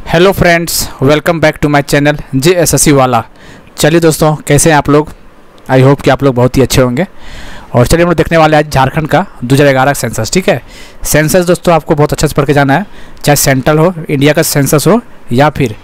Hello friends, welcome back to my channel JSSC वाला। चलिए दोस्तों, कैसे हैं आप लोग? आई होप कि आप लोग बहुत ही अच्छे होंगे। और चलिए हम लोग देखने वाले आज झारखंड का 2011 सेंसस। ठीक है, सेंसस दोस्तों आपको बहुत अच्छे से पढ़ के जाना है, चाहे सेंट्रल हो, इंडिया का सेंसस हो, या फिर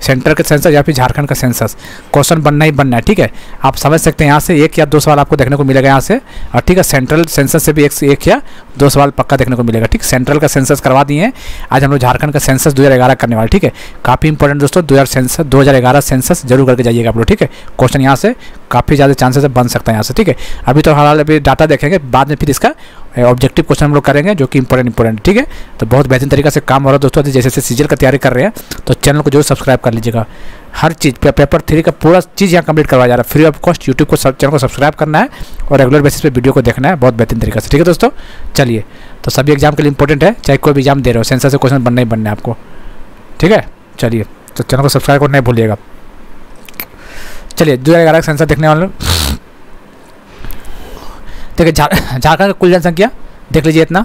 सेंट्रल का सेंसस या फिर झारखंड का सेंसस। क्वेश्चन बनना ही बनना है। ठीक है, आप समझ सकते हैं यहाँ से एक या दो सवाल आपको देखने को मिलेगा यहाँ से। और ठीक है, सेंट्रल सेंसस से भी एक या दो सवाल पक्का देखने को मिलेगा। ठीक, सेंट्रल का सेंसस करवा दिए हैं, आज हम लोग झारखंड का सेंसस 2011 करने वाले। ठीक है, काफ़ी इंपॉर्टेंट दोस्तों, 2011 सेंसस जरूर करके जाइएगा आप लोग। ठीक है, क्वेश्चन यहाँ से काफ़ी ज़्यादा चांसेस बन सकता है यहाँ से। ठीक है, अभी तो हाल अभी डाटा देखेंगे, बाद में फिर इसका ऑब्जेक्टिव क्वेश्चन हम लोग करेंगे जो कि इंपॉर्टेंट। ठीक है, तो बहुत बेहतरीन तरीके से काम हो रहा है दोस्तों। जैसे सीजीएल का तैयारी कर रहे हैं तो चैनल को जरूर सब्सक्राइब कर लीजिएगा। हर चीज़ पेपर 3 का पूरा चीज़ यहाँ कंप्लीट करवाया जा रहा है फ्री ऑफ कॉस्ट। यूट्यूब को चैनल को सब्सक्राइब करना है और रेगुलर बेसिस पे वीडियो को देखना है बहुत बेहतरीन तरीके से। ठीक है दोस्तों, चलिए, तो सभी एग्जाम के लिए इंपॉर्टेंट है, चाहे कोई भी एग्जाम दे रहे हो, सेंसस से क्वेश्चन बनना ही बनना है आपको। ठीक है, चलिए, तो चैनल को सब्सक्राइब करना नहीं भूलिएगा। चलिए, 2011 सेंसस देखने वाले। देखिए, झारखंड का कुल जनसंख्या देख लीजिए, इतना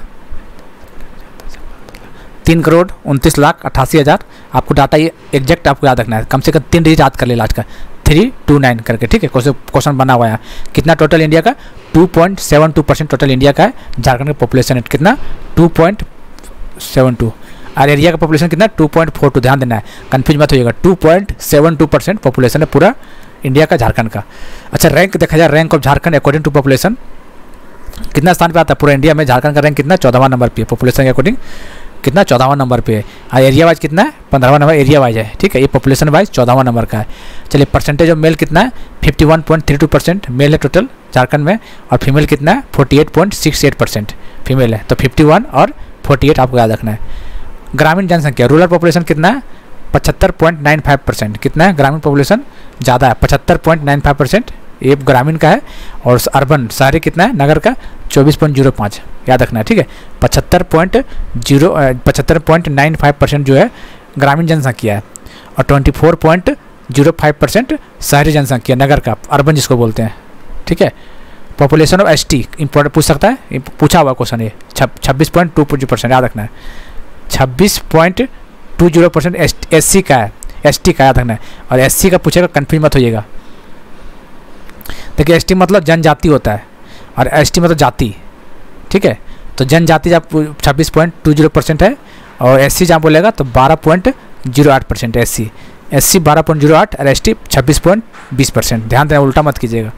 3,29,88,000। आपको डाटा ये एग्जैक्ट आपको याद रखना है, कम से कम 3 डिजिट याद कर ले लास्ट का 329 करके। ठीक है, क्वेश्चन बना हुआ है। कितना टोटल इंडिया का? 2.72% टोटल इंडिया का है। झारखंड का पॉपुलेशन कितना? 2.72। और एरिया का पॉपुलेशन कितना? 2.42। ध्यान देना है, कन्फ्यूज मत होइएगा। 2.72% पॉपुलेशन है पूरा इंडिया का, झारखंड का। अच्छा, रैंक देखा जाए, rank of Jharkhand according to population कितना स्थान पे आता है पूरा इंडिया में? झारखंड का रैंक कितना? 14वां नंबर पे है पॉपुलेशन के अकॉर्डिंग। कितना? 14वां नंबर पे है। और एरिया वाइज कितना है? 15वां नंबर एरिया वाइज है। ठीक है, ये पॉपुलेशन वाइज 14वां नंबर का है। चलिए, परसेंटेज ऑफ मेल कितना है? 51.32% मेल है टोटल झारखंड में। और फीमेल कितना है? 48.68% फीमेल है। तो 51 और 48 आपको याद रखना है। ग्रामीण जनसंख्या, रूरल पॉपुलेशन कितना है? 75.95%। कितना है? ग्रामीण पॉपुलेशन ज़्यादा है, 75.95% ये ग्रामीण का है। और अर्बन शहरी कितना है? नगर का 24.05 याद रखना है। ठीक है, 75.95% जो है ग्रामीण जनसंख्या है। और 24.05% शहरी जनसंख्या नगर का, अर्बन जिसको बोलते हैं। ठीक है, पॉपुलेशन ऑफ ST इंपॉर्टेंट पूछ सकता है, पूछा हुआ क्वेश्चन ये 26.20% याद रखना है। 26.20% SC का है, ST का याद रखना है। और SC का पूछेगा, कन्फ्यूज मत होइएगा। देखिए, ST मतलब जनजाति होता है और ST मतलब जाति। ठीक है, तो जनजाति जब 26.20% है और SC जहाँ बोलेगा तो 12.08% SC 12.08 और ST 26.20%। ध्यान देना, उल्टा मत कीजिएगा।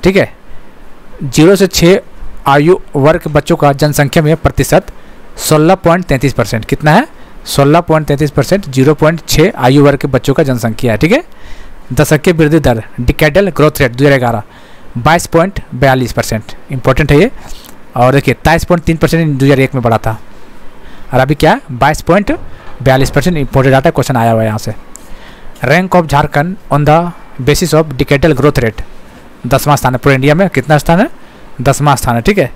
ठीक है, 0 से 6 आयु वर्ग के बच्चों का जनसंख्या में प्रतिशत 16.33%। कितना है? 16.33%। 0.6 आयु वर्ग के बच्चों का जनसंख्या है। ठीक है, दशकीय वृद्धि दर डिकेडल ग्रोथ रेट 2011 22.42%। इंपॉर्टेंट है ये। और देखिए, 23.3% 2001 में बढ़ा था और अभी क्या? 22.42%। इंपॉर्टेंट डाटा, क्वेश्चन आया हुआ है यहाँ से। Rank of Jharkhand on the basis of decadal growth rate 10वां स्थान है पूरे इंडिया में। कितना स्थान है? 10वां स्थान है। ठीक है,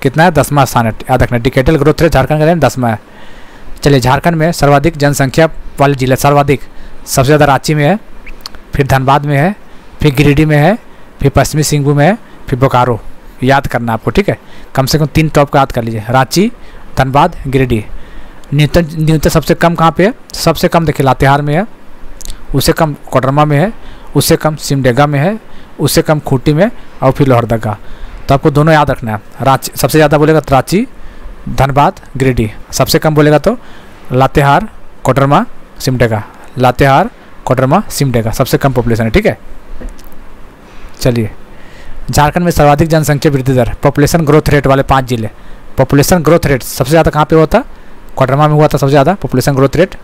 कितना है? 10वां स्थान है, याद रखना। डिकेडल ग्रोथ रेट झारखंड का 10वां है। चलिए, झारखंड में सर्वाधिक जनसंख्या वाले जिले, सर्वाधिक सबसे ज़्यादा रांची में है, फिर धनबाद में है, फिर गिरिडीह में है, फिर पश्चिमी सिंहभूम में है, फिर बोकारो। याद करना आपको। ठीक है, कम से कम 3 टॉप का याद कर लीजिए, रांची, धनबाद, गिरिडीह। न्यूनतम सबसे कम कहाँ पे है? सबसे कम देखिए लातेहार में है, उससे कम कोडरमा में है, उससे कम सिमडेगा में है, उससे कम खूंटी में, और फिर लोहरदगा। तो आपको दोनों याद रखना है। रांची सबसे ज़्यादा बोलेगा तो रांची, धनबाद, गिरिडीह। सबसे कम बोलेगा तो लातेहार, कोडरमा, सिमडेगा। लातेहार, कोडरमा, सिमडेगा सबसे कम पॉपुलेशन है। ठीक है, चलिए, झारखंड में सर्वाधिक जनसंख्या वृद्धि दर, पॉपुलेशन ग्रोथ रेट वाले 5 जिले। पॉपुलेशन ग्रोथ रेट सबसे ज़्यादा कहाँ पे हुआ था? कोडरमा में हुआ था सबसे ज़्यादा पॉपुलेशन ग्रोथ रेट,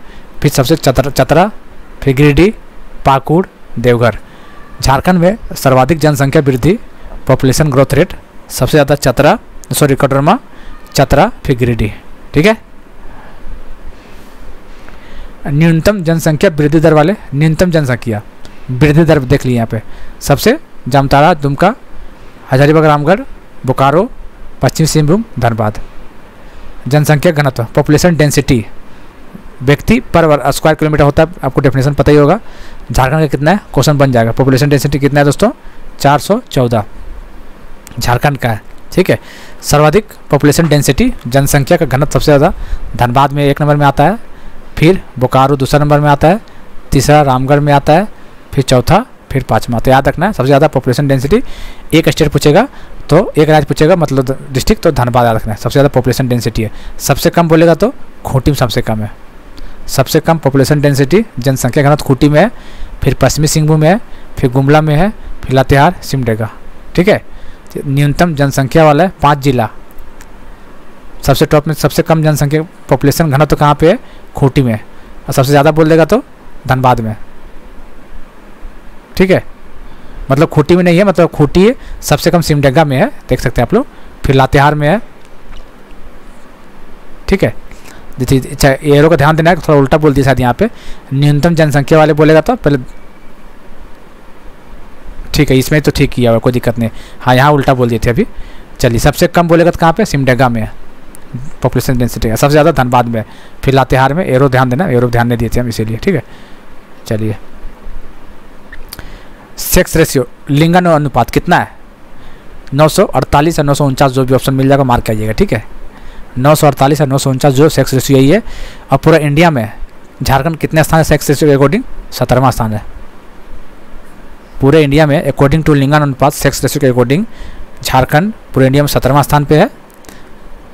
फिर सबसे चतरा, फिर गिरिडीह, पाकुड़, देवघर। झारखंड में सर्वाधिक जनसंख्या वृद्धि पॉपुलेशन ग्रोथ रेट सबसे ज़्यादा कोडरमा, चतरा, फिर गिरिडीह। ठीक है, न्यूनतम जनसंख्या वृद्धि दर वाले, न्यूनतम जनसंख्या वृद्धि दर देख ली यहाँ पे। सबसे जामताड़ा, दुमका, हजारीबाग, रामगढ़, बोकारो, पश्चिमी सिंहभूम, धनबाद। जनसंख्या घनत्व, पॉपुलेशन डेंसिटी, व्यक्ति पर स्क्वायर किलोमीटर होता है, आपको डेफिनेशन पता ही होगा। झारखंड का कितना है? क्वेश्चन बन जाएगा। पॉपुलेशन डेंसिटी कितना है दोस्तों? 414 झारखंड का है। ठीक है, सर्वाधिक पॉपुलेशन डेंसिटी, जनसंख्या का घनत्व सबसे ज़्यादा धनबाद में 1 नंबर में आता है, फिर बोकारो दूसरा नंबर में आता है, तीसरा रामगढ़ में आता है, फिर चौथा, फिर पाँचवा। तो याद रखना है सबसे ज़्यादा पॉपुलेशन डेंसिटी, एक स्टेट पूछेगा तो एक राज्य पूछेगा मतलब डिस्ट्रिक्ट, तो धनबाद याद रखना है सबसे ज़्यादा पॉपुलेशन डेंसिटी है। सबसे कम बोलेगा तो खूंटी में सबसे कम है, सबसे कम पॉपुलेशन डेंसिटी जनसंख्या घनत्व खूंटी में है, फिर पश्चिमी सिंहभूम में है, फिर गुमला में है, फिर लातेहार, सिमडेगा। ठीक है, न्यूनतम जनसंख्या वाला है 5 जिला, सबसे टॉप में सबसे कम जनसंख्या पॉपुलेशन घनत्व तो कहाँ पे है, खूंटी में, और सबसे ज़्यादा बोल देगा तो धनबाद में। ठीक है, मतलब खूंटी में नहीं है, मतलब खूंटी है, सबसे कम सिमडेगा में है, देख सकते हैं आप लोग, फिर लातेहार में है। ठीक है, अच्छा एरो का ध्यान देना है, थोड़ा उल्टा बोल दिया शायद यहाँ पे, न्यूनतम जनसंख्या वाले बोलेगा तो पहले, ठीक है इसमें तो ठीक किया हुआ, कोई दिक्कत नहीं। हाँ यहाँ उल्टा बोल दिए थे अभी। चलिए सबसे कम बोलेगा तो कहाँ पे, सिमडेगा में है पॉपुलेशन डेंसिटी है, सबसे ज़्यादा धनबाद में, फिर लातेहार में। एरो ध्यान देना, एरो ध्यान नहीं दिए थे हम इसीलिए। ठीक है, चलिए सेक्स रेशियो लिंगानुपात कितना है, 948 और 949, जो भी ऑप्शन मिल जाएगा मार्क कीजिएगा। ठीक है, 948 और 949 जो सेक्स रेशियो यही है। और पूरा इंडिया में झारखंड कितने स्थान है सेक्स रेशियो के अकॉर्डिंग, 17वां स्थान है पूरे इंडिया में। अकॉर्डिंग टू लिंगानुपात सेक्स रेशियो के अकॉर्डिंग झारखंड पूरे इंडिया में 17वां स्थान पे है।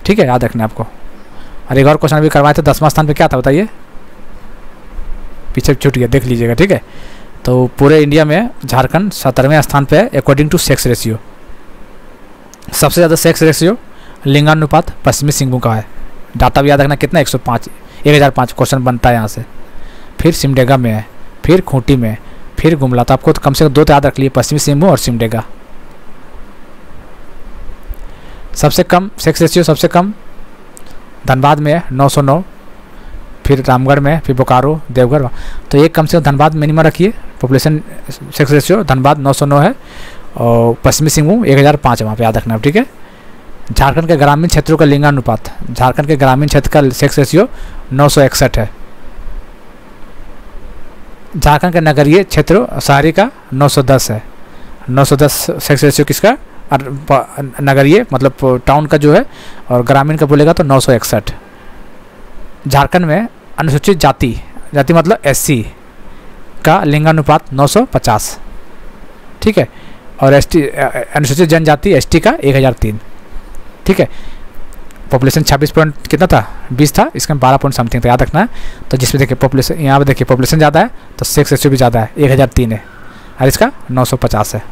ठीक है, याद रखना आपको। और एक और क्वेश्चन अभी करवाए थे, 10वां स्थान पे क्या था बताइए, पीछे छूट गया, देख लीजिएगा। ठीक है, तो पूरे इंडिया में झारखंड 17वें स्थान पे है अकॉर्डिंग टू सेक्स रेशियो। सबसे ज़्यादा सेक्स रेशियो लिंगानुपात पश्चिमी सिंहभूम का है। डाटा भी याद रखना कितना, 105, 1005 क्वेश्चन बनता है यहाँ से। फिर सिमडेगा में है, फिर खूंटी में, फिर गुमला। तो आपको तो कम से कम 2 तो याद रख लिए, पश्चिमी सिंहभूम और सिमडेगा। सबसे कम सेक्स रेशियो सबसे कम धनबाद में है 909, फिर रामगढ़ में, फिर बोकारो, देवघर। तो एक कम से कम धनबाद मिनिमम रखिए, पॉपुलेशन सेक्स रेशियो धनबाद 909 है, और पश्चिमी सिंहभूम 1005 है वहाँ पे, याद रखना। ठीक है, झारखंड के ग्रामीण क्षेत्रों का लिंगानुपात, झारखंड के ग्रामीण क्षेत्र का सेक्स रेशियो 961 है। झारखंड के नगरीय क्षेत्रों शहरी का 910 है। 910 सेक्स रेशियो किसका, नगरीय मतलब टाउन का जो है, और ग्रामीण का बोलेगा तो 961। झारखंड में अनुसूचित जाति, जाति मतलब एससी का लिंगानुपात 950। ठीक है, और एसटी अनुसूचित जनजाति एसटी का 1003। ठीक है, पॉपुलेशन 26 पॉइंट कितना था, 20 था, इसका 12 पॉइंट समथिंग था, याद रखना है। तो जिसमें देखिए पॉपुलेशन, यहाँ पे देखिए पॉपुलेशन ज़्यादा है तो सेक्स रेशियो भी ज़्यादा है, 1003 है, और इसका 950 है।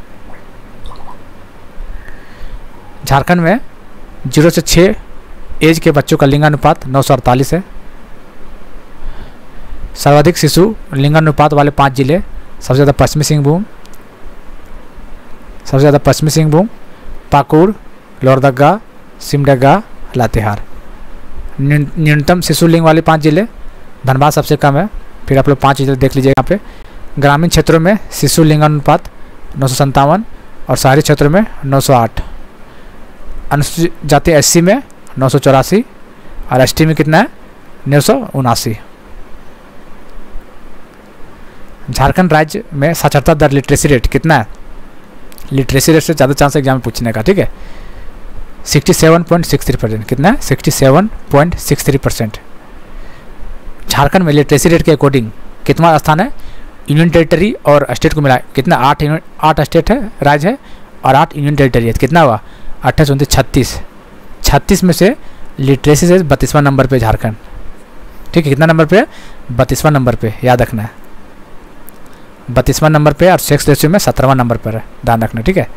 झारखंड में 0 से 6 एज के बच्चों का लिंगानुपात 948 है। सर्वाधिक शिशु लिंगानुपात वाले 5 जिले, सबसे ज़्यादा पश्चिमी सिंहभूम, सबसे ज़्यादा पश्चिमी सिंहभूम, पाकुड़, लोहरदगा, सिमडेगा, लातेहार। न्यूनतम शिशु लिंग वाले 5 जिले, धनबाद सबसे कम है। फिर आप लोग 5 जिले देख लीजिए यहाँ पे। ग्रामीण क्षेत्रों में शिशु लिंगानुपात 957 और शहरी क्षेत्रों में 908। अनुसूचित जाति एससी में 984 और एसटी में कितना है 979। झारखंड राज्य में साक्षरता दर लिटरेसी रेट कितना है, लिटरेसी रेट से ज़्यादा चांस एग्जाम में पूछने का। ठीक है, 67.63%। कितना है, 67.63%। झारखंड में लिटरेसी रेट के अकॉर्डिंग कितना स्थान है, यूनियन टेरिटरी और स्टेट को मिला कितना, 8 स्टेट है, राज्य है, और 8 यूनियन टेरिटरी है। कितना हुआ, 28, 29, 36 में से लिटरेसी से 32वां नंबर पे झारखंड। ठीक है, कितना नंबर पे, 32वां नंबर पे, याद रखना है 32वां नंबर पे, और सेक्स रेशियो में 17वां नंबर पर है, ध्यान रखना। ठीक है,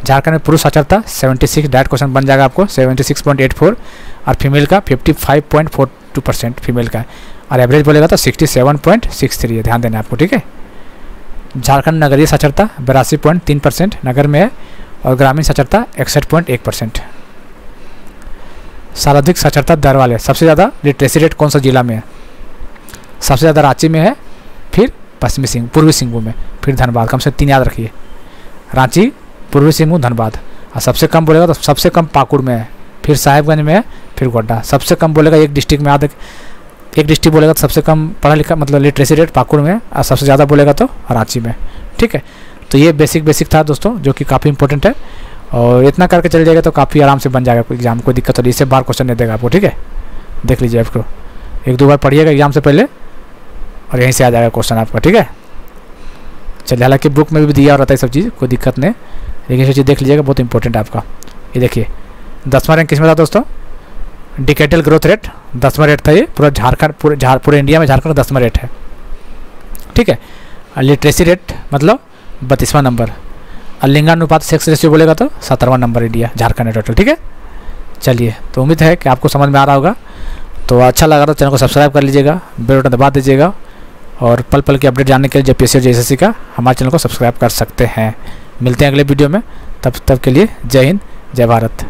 झारखंड में पुरुष साक्षरता 76, डायरेक्ट क्वेश्चन बन जाएगा आपको, 76.84, और फीमेल का 55.42% फीमेल का है, और एवरेज बोलेगा तो 67.63 है, ध्यान देना आपको। ठीक है, झारखंड नगरीय साक्षरता 82.3% नगर में है, और ग्रामीण साक्षरता 61.1%। सर्वाधिक साक्षरता दर वाले, सबसे ज़्यादा लिटरेसी रेट कौन सा जिला में है, सबसे ज़्यादा रांची में है, फिर पूर्वी सिंहभूम में, फिर धनबाद। कम से 3 याद रखिए, रांची, पूर्वी सिंहभूम, धनबाद। और सबसे कम बोलेगा तो सबसे कम पाकुड़ में है, फिर साहेबगंज में है, फिर गोड्डा। सबसे कम बोलेगा एक डिस्ट्रिक्ट में, एक डिस्ट्रिक्ट बोलेगा तो सबसे कम पढ़ा लिखा मतलब लिटरेसी रेट पाकुड़ में, और सबसे ज़्यादा बोलेगा तो रांची में। ठीक है, तो ये बेसिक था दोस्तों, जो कि काफ़ी इंपॉर्टेंट है, और इतना करके चल जाएगा तो काफ़ी आराम से बन जाएगा एग्जाम, कोई दिक्कत नहीं, इससे बाहर क्वेश्चन नहीं देगा आपको। ठीक है, देख लीजिए आपको, एक दो बार पढ़िएगा एग्जाम से पहले और यहीं से आ जाएगा क्वेश्चन आपका, ठीक है। चलिए, हालांकि बुक में भी दिया रहता है सब चीज़, कोई दिक्कत नहीं, लेकिन ये चीज़ देख लीजिएगा, बहुत इंपॉर्टेंट है आपका। ये देखिए 10वां रैंक किस में था दोस्तों, डिकेडल ग्रोथ रेट 10वां रेट था ये, पूरा झारखंड पूरे इंडिया में झारखंड 10वां रेट है, ठीक है। और लिटरेसी रेट मतलब 32वां नंबर, और लिंगानुपात सेक्स रेशियो बोलेगा तो 17वां नंबर इंडिया झारखंड है टोटल, ठीक है। चलिए, तो उम्मीद है कि आपको समझ में आ रहा होगा। तो अच्छा लगा तो चैनल को सब्सक्राइब कर लीजिएगा, बेल बटन दबा दीजिएगा, और पल पल की अपडेट जानने के लिए JPSC और JSSC का हमारे चैनल को सब्सक्राइब कर सकते हैं। मिलते हैं अगले वीडियो में, तब के लिए जय हिंद, जय भारत।